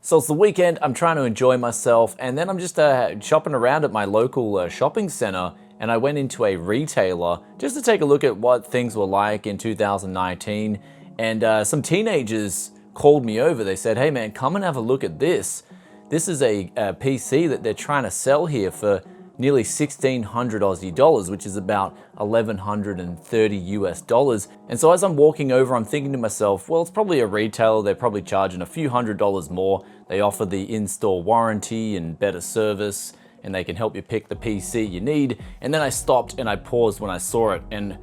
So it's the weekend, I'm trying to enjoy myself, and then I'm just shopping around at my local shopping center, and I went into a retailer just to take a look at what things were like in 2019, and some teenagers called me over. They said, hey man, come and have a look at this. This is a PC that they're trying to sell here for nearly 1,600 Aussie dollars, which is about 1,130 US dollars. And so as I'm walking over, I'm thinking to myself, well, it's probably a retailer. They're probably charging a few $100s more. They offer the in-store warranty and better service, and they can help you pick the PC you need. And then I stopped and I paused when I saw it, and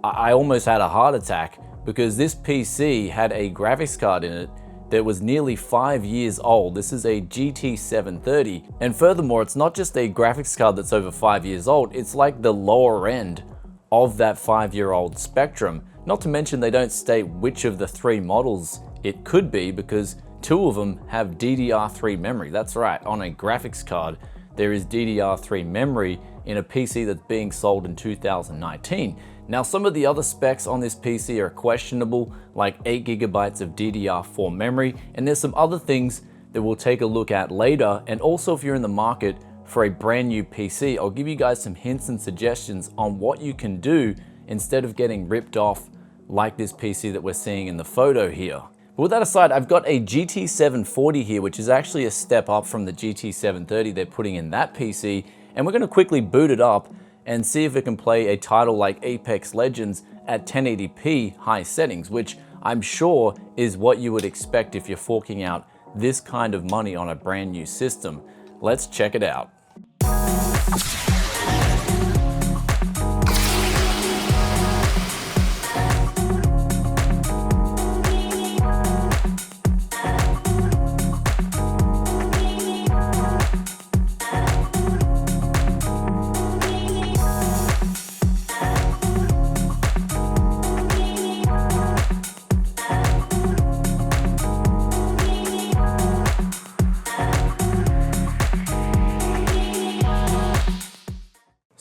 I almost had a heart attack because this PC had a graphics card in it that was nearly 5 years old. This is a GT 730. And furthermore, it's not just a graphics card that's over 5 years old, it's like the lower end of that 5-year-old spectrum. Not to mention they don't state which of the 3 models it could be, because 2 of them have DDR3 memory. That's right, on a graphics card, there is DDR3 memory in a PC that's being sold in 2019. Now, some of the other specs on this PC are questionable, like 8 gigabytes of DDR4 memory, and there's some other things that we'll take a look at later. And also, if you're in the market for a brand new PC, I'll give you guys some hints and suggestions on what you can do instead of getting ripped off like this PC that we're seeing in the photo here. But with that aside, I've got a GT 740 here, which is actually a step up from the GT 730 they're putting in that PC, and we're gonna quickly boot it up and see if it can play a title like Apex Legends at 1080p high settings, which I'm sure is what you would expect if you're forking out this kind of money on a brand new system. Let's check it out.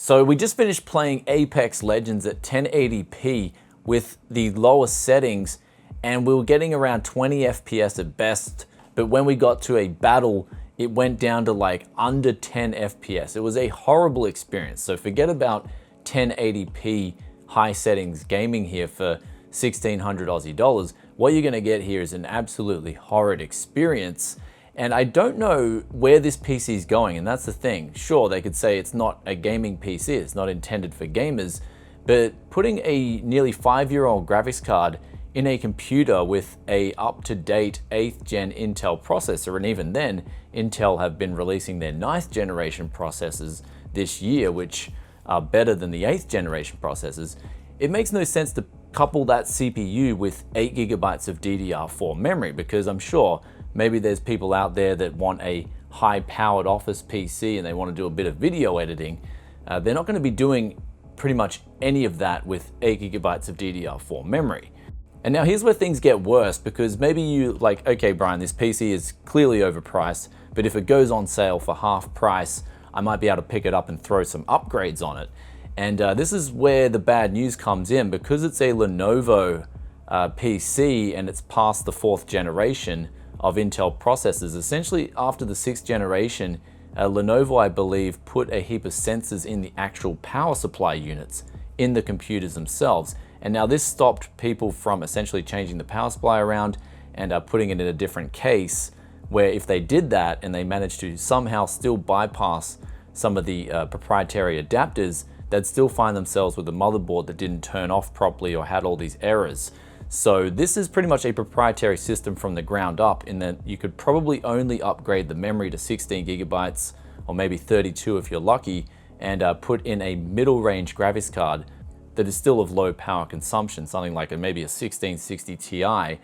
So we just finished playing Apex Legends at 1080p with the lowest settings, and we were getting around 20 FPS at best, but when we got to a battle, it went down to like under 10 FPS. It was a horrible experience. So forget about 1080p high settings gaming here for 1,600 Aussie dollars. What you're gonna get here is an absolutely horrid experience. And I don't know where this PC is going, and that's the thing. Sure, they could say it's not a gaming PC, it's not intended for gamers, but putting a nearly 5-year-old graphics card in a computer with a up-to-date 8th gen Intel processor, and even then, Intel have been releasing their 9th generation processors this year, which are better than the 8th generation processors, it makes no sense to couple that CPU with 8 gigabytes of DDR4 memory, because I'm sure maybe there's people out there that want a high-powered office PC and they want to do a bit of video editing. They're not going to be doing pretty much any of that with 8 gigabytes of DDR4 memory. And now here's where things get worse, because maybe you like, okay, Brian, this PC is clearly overpriced, but if it goes on sale for half price, I might be able to pick it up and throw some upgrades on it. And this is where the bad news comes in, because it's a Lenovo PC and it's past the 4th generation of Intel processors. Essentially, after the 6th generation, Lenovo, I believe, put a heap of sensors in the actual power supply units in the computers themselves. And now this stopped people from essentially changing the power supply around and putting it in a different case, where if they did that and they managed to somehow still bypass some of the proprietary adapters, they'd still find themselves with a motherboard that didn't turn off properly or had all these errors. So this is pretty much a proprietary system from the ground up, in that you could probably only upgrade the memory to 16 gigabytes or maybe 32 if you're lucky, and put in a middle range graphics card that is still of low power consumption, something like maybe a 1660 Ti.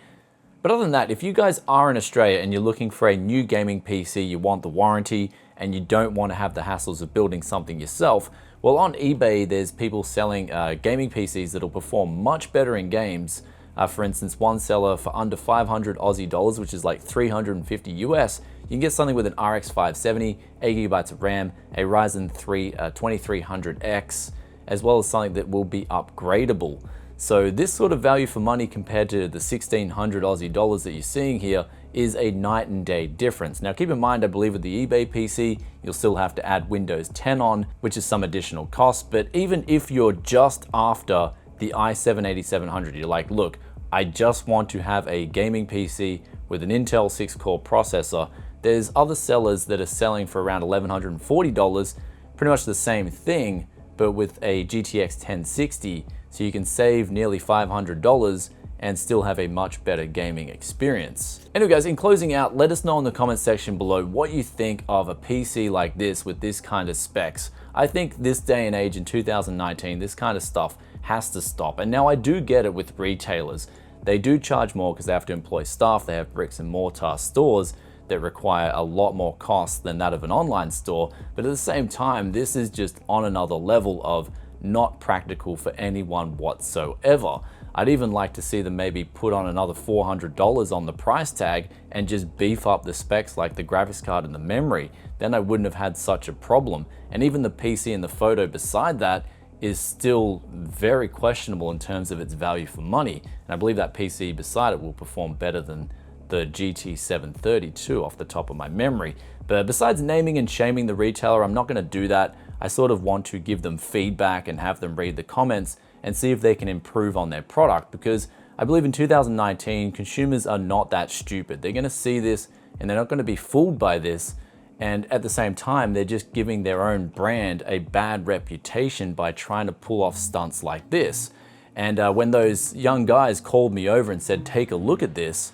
But other than that, if you guys are in Australia and you're looking for a new gaming PC, you want the warranty and you don't want to have the hassles of building something yourself, well, on eBay there's people selling gaming PCs that'll perform much better in games. For instance, one seller for under 500 Aussie dollars, which is like 350 US, you can get something with an RX 570, 8 gigabytes of RAM, a Ryzen 3 2300X, as well as something that will be upgradable. So this sort of value for money compared to the 1,600 Aussie dollars that you're seeing here is a night and day difference. Now keep in mind, I believe with the eBay PC, you'll still have to add Windows 10 on, which is some additional cost. But even if you're just after the i7-8700, you're like, look, I just want to have a gaming PC with an Intel 6-core processor, there's other sellers that are selling for around $1,140, pretty much the same thing, but with a GTX 1060, so you can save nearly $500 and still have a much better gaming experience. Anyway guys, in closing out, let us know in the comment section below what you think of a PC like this with this kind of specs. I think this day and age in 2019, this kind of stuff has to stop. And now I do get it with retailers. They do charge more because they have to employ staff, they have bricks and mortar stores that require a lot more cost than that of an online store. But at the same time, this is just on another level of not practical for anyone whatsoever. I'd even like to see them maybe put on another $400 on the price tag and just beef up the specs like the graphics card and the memory. Then I wouldn't have had such a problem. And even the PC and the photo beside that is still very questionable in terms of its value for money. And I believe that PC beside it will perform better than the GT 730 too, off the top of my memory. But besides naming and shaming the retailer, I'm not going to do that. I sort of want to give them feedback and have them read the comments and see if they can improve on their product, because I believe in 2019, consumers are not that stupid. They're going to see this and they're not going to be fooled by this. And at the same time, they're just giving their own brand a bad reputation by trying to pull off stunts like this. And when those young guys called me over and said, take a look at this,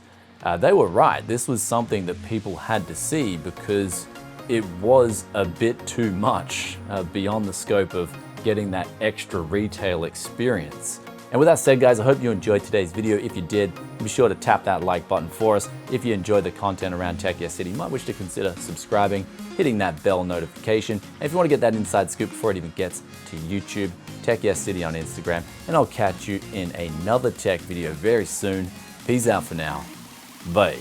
they were right. This was something that people had to see because it was a bit too much beyond the scope of getting that extra retail experience. And with that said, guys, I hope you enjoyed today's video. If you did, be sure to tap that like button for us. If you enjoyed the content around Tech Yes City, you might wish to consider subscribing, hitting that bell notification. And if you want to get that inside scoop before it even gets to YouTube, Tech Yes City on Instagram. And I'll catch you in another tech video very soon. Peace out for now. Bye.